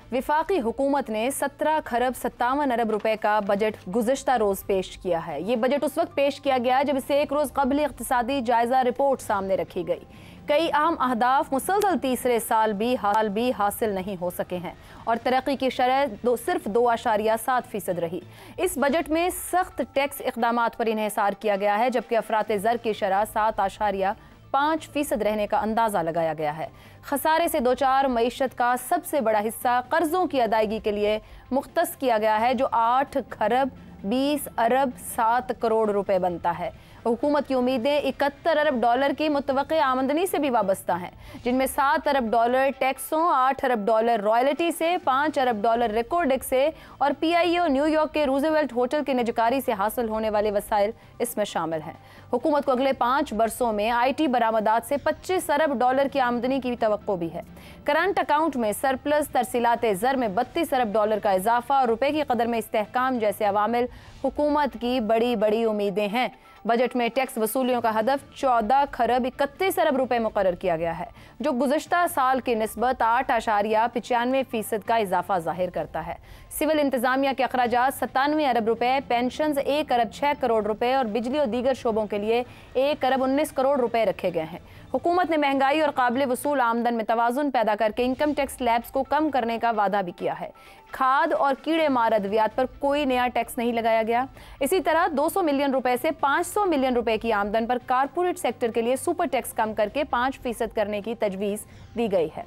वफाकी हुकूमत ने 17 खरब 57 अरब रुपए का बजट गुज़श्ता रोज़ पेश किया है। ये बजट उस वक्त पेश किया गया जब इसे एक रोज़ कबल इक़्तिसादी जायज़ा रिपोर्ट सामने रखी गई। कई अहम अहदाफ मुसलसल तीसरे साल भी हासिल नहीं हो सके हैं और तरक्की की शरह सिर्फ 2.7% रही। इस बजट में सख्त टैक्स इक़दामात पर इन्हिसार किया गया है, जबकि अफरात ज़र की शरह 7.5% रहने का अंदाज़ा लगाया गया है। खसारे से दो चार मईशत का सबसे बड़ा हिस्सा कर्ज़ों की अदायगी के लिए मुख्तस किया गया है, जो 8 खरब 20 अरब 7 करोड़ रुपए बनता है। हुकूमत की उम्मीदें 71 अरब डॉलर की मुतवक्की आमदनी से भी वाबस्ता हैं, जिनमें 7 अरब डॉलर टैक्सों, 8 अरब डॉलर रॉयल्टी से, 5 अरब डॉलर रिकॉर्ड से और PIO न्यूयॉर्क के रूज़वेल्ट होटल की निजकारी से हासिल होने वाले वसाइल इसमें शामिल हैं। हुकूमत को अगले 5 बरसों में IT बरामदात से 25 अरब डॉलर की आमदनी की तवक्को भी है। करंट अकाउंट में सरप्लस, तरसीलात ज़र में 32 अरब डॉलर का इजाफा और रुपए की कदर में इस्तेहकाम जैसे अवामिल हुकूमत की बड़ी उम्मीदें हैं। बजट में टैक्स वसूलियों का हदफ 14 खरब 31 अरब रुपए मुकर्रर किया गया है, जो गुज़श्ता साल की निस्बत 8.95% का इजाफा जाहिर करता है। सिविल इंतजामिया के अखराजात 97 अरब रुपए, पेंशन 1 अरब 6 करोड़ रुपए और बिजली और दीगर शोबों के लिए 1 अरब 19 करोड़ रुपए रखे गए हैं। हुकूमत ने महंगाई और काबिल वसूल आमदन में तवाज़ुन पैदा करके इनकम टैक्स स्लैब्स को कम करने का वादा भी किया है। खाद और कीड़े मार अद्वियात पर कोई नया टैक्स नहीं लगाया गया। इसी तरह 200 मिलियन रुपए से 500 मिलियन रुपए की आमदन पर कारपोरेट सेक्टर के लिए सुपर टैक्स कम करके 5% करने की तजवीज़ दी गई है।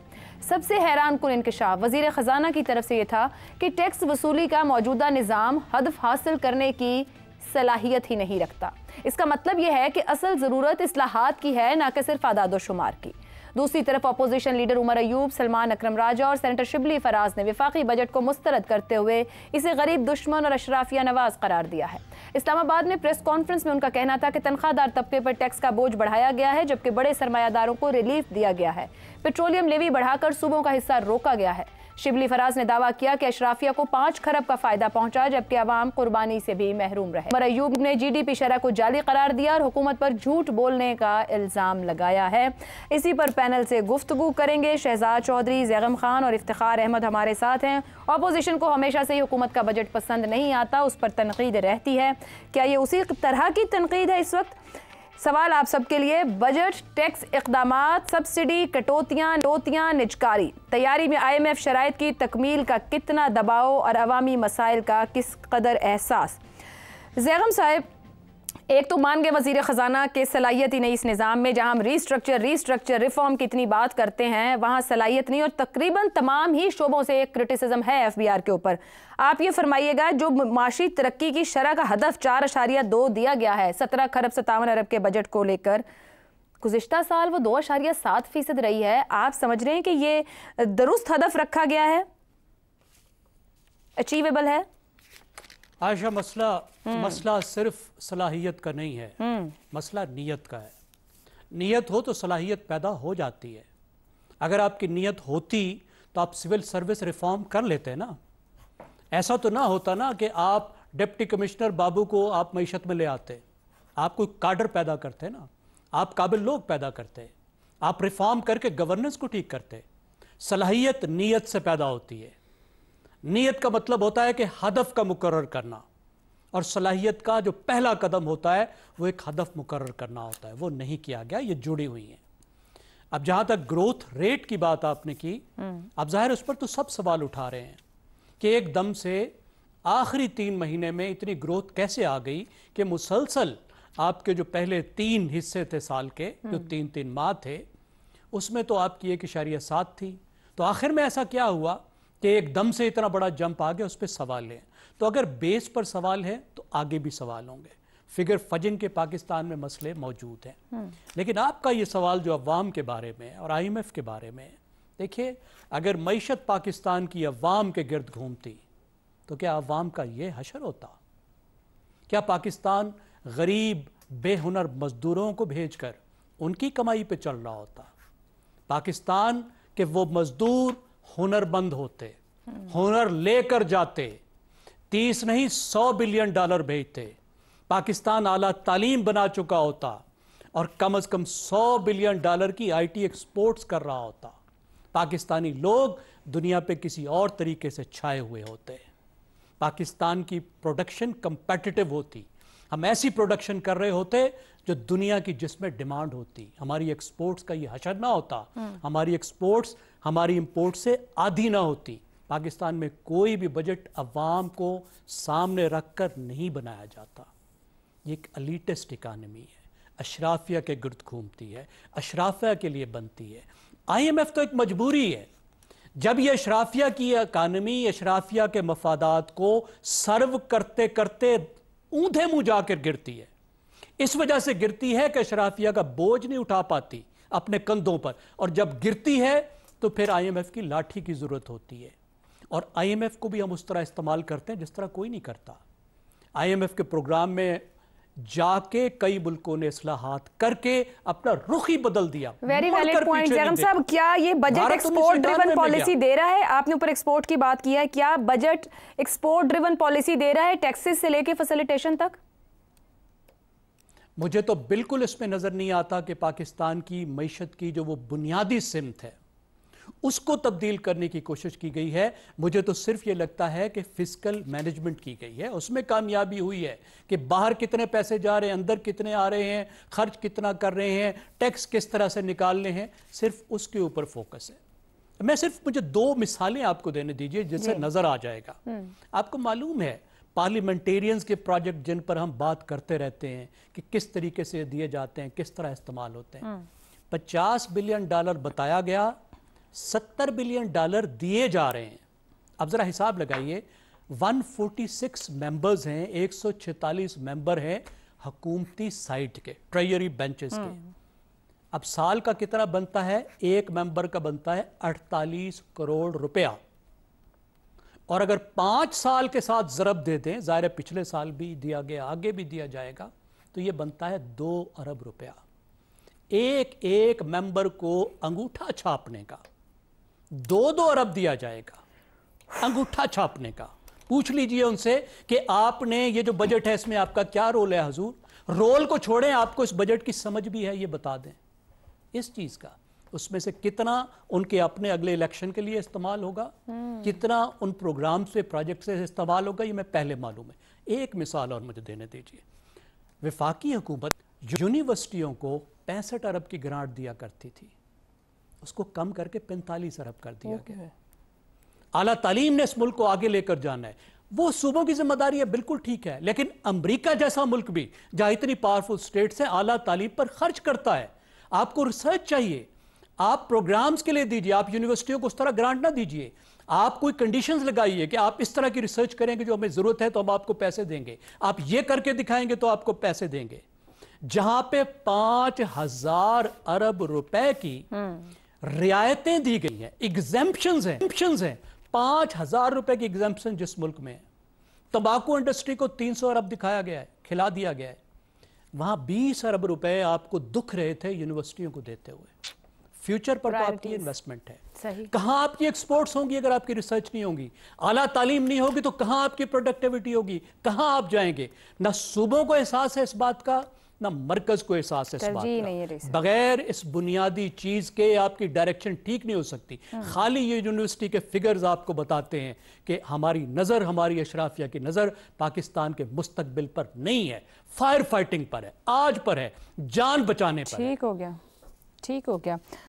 सबसे हैरान कुन इंकशाफ वज़ीर ख़जाना की तरफ से ये था कि टैक्स वसूली का मौजूदा निज़ाम हदफ हासिल करने की सलाहियत ही नहीं रखता। इसका मतलब यह है कि असल ज़रूरत इस्लाहात की है, ना कि सिर्फ आदाद व शुमार की। दूसरी तरफ अपोजिशन लीडर उमर अयूब, सलमान अकरम राजा और सेनेटर शिबली फराज ने वफाकी बजट को मुस्तरद करते हुए इसे गरीब दुश्मन और अशराफिया नवाज करार दिया है। इस्लामाबाद में प्रेस कॉन्फ्रेंस में उनका कहना था कि तनख्वाहदार तबके पर टैक्स का बोझ बढ़ाया गया है, जबकि बड़े सरमायादारों को रिलीफ दिया गया है। पेट्रोलियम लेवी बढ़ाकर सूबों का हिस्सा रोका गया है। शिबली फराज ने दावा किया कि अशराफिया को 5 खरब का फायदा पहुंचा, जबकि अवाम कुर्बानी से भी महरूम रहे। उमर अयूब ने GDP शरह को जाली करार दिया और हुकूमत पर झूठ बोलने का इल्जाम लगाया है। इसी पर पैनल से गुफ्तगू करेंगे शहजाद चौधरी, ज़ैगम खान और इफ्तिखार अहमद हमारे साथ हैं। अपोजिशन को हमेशा से ही हुकूमत का बजट पसंद नहीं आता, उस पर तनकीद रहती है। क्या ये उसी तरह की तनकीद है इस वक्त? सवाल आप सबके लिए। बजट, टैक्स इक़दामात, सब्सिडी, कटौतियाँ, निजकारी, तैयारी में IMF शराइत की तकमील का कितना दबाव और अवामी मसाइल का किस कदर एहसास? ज़ैगम साहब, एक तो मान गए वज़ीर ख़जाना के सलाहियत ही नहीं इस निज़ाम में, जहाँ हम रीस्ट्रक्चर रिफॉर्म की इतनी बात करते हैं, वहाँ सलाहियत नहीं और तकरीबन तमाम ही शोबों से एक क्रिटिसिज्म है FBR के ऊपर। आप ये फरमाइएगा, जो माशी तरक्की की शरह का हदफ 4.2 दिया गया है 17 खरब 57 अरब के बजट को लेकर, गुज़िश्ता साल वो 2.7% रही है। आप समझ रहे हैं कि ये दुरुस्त हदफ रखा गया है, अचीवेबल है? आयशा, मसला सिर्फ सलाहियत का नहीं है, मसला नीयत का है। नीयत हो तो सलाहियत पैदा हो जाती है। अगर आपकी नीयत होती तो आप सिविल सर्विस रिफॉर्म कर लेते ना। ऐसा तो ना होता ना कि आप डिप्टी कमिश्नर बाबू को आप मईशत में ले आते, आप कोई काडर पैदा करते ना, आप काबिल लोग पैदा करते, आप रिफॉर्म करके गवर्नेंस को ठीक करते। सलाहियत नीयत से पैदा होती है। नीयत का मतलब होता है कि हदफ का मुकर्रर करना, और सलाहियत का जो पहला कदम होता है वो एक हदफ मुकर्रर करना होता है। वो नहीं किया गया, ये जुड़ी हुई हैं। अब जहां तक ग्रोथ रेट की बात आपने की, अब जाहिर उस पर तो सब सवाल उठा रहे हैं कि एकदम से आखिरी 3 महीने में इतनी ग्रोथ कैसे आ गई कि मुसलसल आपके जो पहले 3 हिस्से थे साल के, जो 3-3 माह थे, उसमें तो आपकी 1.7 थी। तो आखिर में ऐसा क्या हुआ कि एकदम से इतना बड़ा जंप आ गया? उस पर सवाल है। तो अगर बेस पर सवाल है तो आगे भी सवाल होंगे। फिगर फजिंग के पाकिस्तान में मसले मौजूद हैं। लेकिन आपका ये सवाल जो अवाम के बारे में और IMF के बारे में, देखिए, अगर मईशत पाकिस्तान की अवाम के गिर्द घूमती तो क्या अवाम का ये हशर होता? क्या पाकिस्तान गरीब बेहुनर मजदूरों को भेजकर उनकी कमाई पे चल रहा होता? पाकिस्तान के वो मजदूर हुनरमंद होते, हुनर लेकर जाते, 30 नहीं 100 बिलियन डॉलर भेजते। पाकिस्तान आला तालीम बना चुका होता और कम से कम 100 बिलियन डॉलर की IT एक्सपोर्ट्स कर रहा होता। पाकिस्तानी लोग दुनिया पे किसी और तरीके से छाए हुए होते। पाकिस्तान की प्रोडक्शन कंपेटिटिव होती, हम ऐसी प्रोडक्शन कर रहे होते जो दुनिया की जिसमें डिमांड होती, हमारी एक्सपोर्ट्स का ये हशर ना होता, हमारी एक्सपोर्ट्स हमारी इंपोर्ट से आधी ना होती। पाकिस्तान में कोई भी बजट अवाम को सामने रखकर नहीं बनाया जाता। ये एक एलिटिस्ट इकानमी है, अशराफिया के गिर्द घूमती है, अशराफिया के लिए बनती है। IMF तो एक मजबूरी है। जब ये अशराफिया की इकानमी अशराफिया के मफादात को सर्व करते करते ऊंधे मुंह जाकर गिरती है, इस वजह से गिरती है कि अशराफिया का बोझ नहीं उठा पाती अपने कंधों पर, और जब गिरती है तो फिर IMF की लाठी की जरूरत होती है। और IMF को भी हम उस तरह इस्तेमाल करते हैं जिस तरह कोई नहीं करता। IMF के प्रोग्राम में जाके कई मुल्कों ने इस्लाहात करके अपना रुख ही बदल दिया। वेरी वैलिड पॉइंट जैगम साहब, क्या ये बजट एक्सपोर्ट ड्रिवन पॉलिसी दे रहा है? आपने ऊपर एक्सपोर्ट की बात की है, क्या बजट एक्सपोर्ट ड्रिवन पॉलिसी दे रहा है, टैक्सेस से लेके फैसिलिटेशन तक? मुझे तो बिल्कुल इसमें नजर नहीं आता कि पाकिस्तान की मईशत की जो वो बुनियादी सिमत है उसको तब्दील करने की कोशिश की गई है। मुझे तो सिर्फ ये लगता है कि फिस्कल मैनेजमेंट की गई है, उसमें कामयाबी हुई है कि बाहर कितने पैसे जा रहे हैं, अंदर कितने आ रहे हैं, खर्च कितना कर रहे हैं, टैक्स किस तरह से निकालने हैं, सिर्फ उसके ऊपर फोकस है। मैं सिर्फ मुझे 2 मिसालें आपको देने दीजिए जिससे नजर आ जाएगा। आपको मालूम है पार्लियामेंटेरियंस के प्रोजेक्ट जिन पर हम बात करते रहते हैं कि किस तरीके से दिए जाते हैं, किस तरह इस्तेमाल होते हैं, $50 बिलियन बताया गया, $70 बिलियन दिए जा रहे हैं। अब जरा हिसाब लगाइए, 146 मेंबर्स हैं, 146 मेंबर हैं हुकूमती साइट के, ट्रेजरी बेंचेस के। अब साल का कितना बनता है? एक मेंबर का बनता है 48 करोड़ रुपया, और अगर 5 साल के साथ ज़रब दे दें, ज़ाहिर है पिछले साल भी दिया गया, आगे भी दिया जाएगा, तो ये बनता है 2 अरब रुपया। एक एक मेंबर को अंगूठा छापने का 2-2 अरब दिया जाएगा, अंगूठा छापने का। पूछ लीजिए उनसे कि आपने ये जो बजट है इसमें आपका क्या रोल है हुजूर? रोल को छोड़ें, आपको इस बजट की समझ भी है, ये बता दें इस चीज का, उसमें से कितना उनके अपने अगले इलेक्शन के लिए इस्तेमाल होगा, कितना उन प्रोग्राम से, प्रोजेक्ट से इस्तेमाल होगा, ये मैं पहले मालूम है। एक मिसाल और मुझे देने दीजिए। वफाकी हुकूमत यूनिवर्सिटियों को 65 अरब की ग्रांट दिया करती थी, उसको कम करके 45 अरब कर दिया गया है। आला तालीम ने इस मुल्क को आगे लेकर जाना है, वो सूबों की जिम्मेदारी है, बिल्कुल ठीक है, लेकिन अमेरिका जैसा मुल्क भी जहां इतनी पावरफुल स्टेट्स हैं आला तालीम पर खर्च करता है। आपको रिसर्च चाहिए, आप प्रोग्राम्स के लिए दीजिए, आप यूनिवर्सिटियों को उस तरह ग्रांट ना दीजिए। आप कोई कंडीशंस लगाइए कि आप इस तरह की रिसर्च करेंगे जो हमें जरूरत है तो हम आपको पैसे देंगे, आप ये करके दिखाएंगे तो आपको पैसे देंगे। जहां पे 5,000 अरब रुपए की रियायतें दी गई हैं, एग्जेम्पशंस हैं, 5,000 रुपए की एग्जेम्पशन जिस मुल्क में है। तंबाकू इंडस्ट्री को 300 अरब दिखाया गया है, खिला दिया गया है, वहां 20 अरब रुपए आपको दुख रहे थे यूनिवर्सिटियों को देते हुए। फ्यूचर पर तो आपकी इन्वेस्टमेंट है, कहां आपकी एक्सपोर्ट्स होंगी अगर आपकी रिसर्च नहीं होगी, आला तालीम नहीं होगी तो कहां आपकी प्रोडक्टिविटी होगी, कहां आप जाएंगे? ना सूबों को एहसास है इस बात का, ना मरकज को एहसास है इस बात का। बगैर इस बुनियादी चीज के आपकी डायरेक्शन ठीक नहीं हो सकती। खाली ये यूनिवर्सिटी के फिगर्स आपको बताते हैं कि हमारी नजर, हमारी अशराफिया की नजर पाकिस्तान के मुस्तकबिल पर नहीं है, फायर फाइटिंग पर है, आज पर है, जान बचाने पर। ठीक हो गया, ठीक हो गया।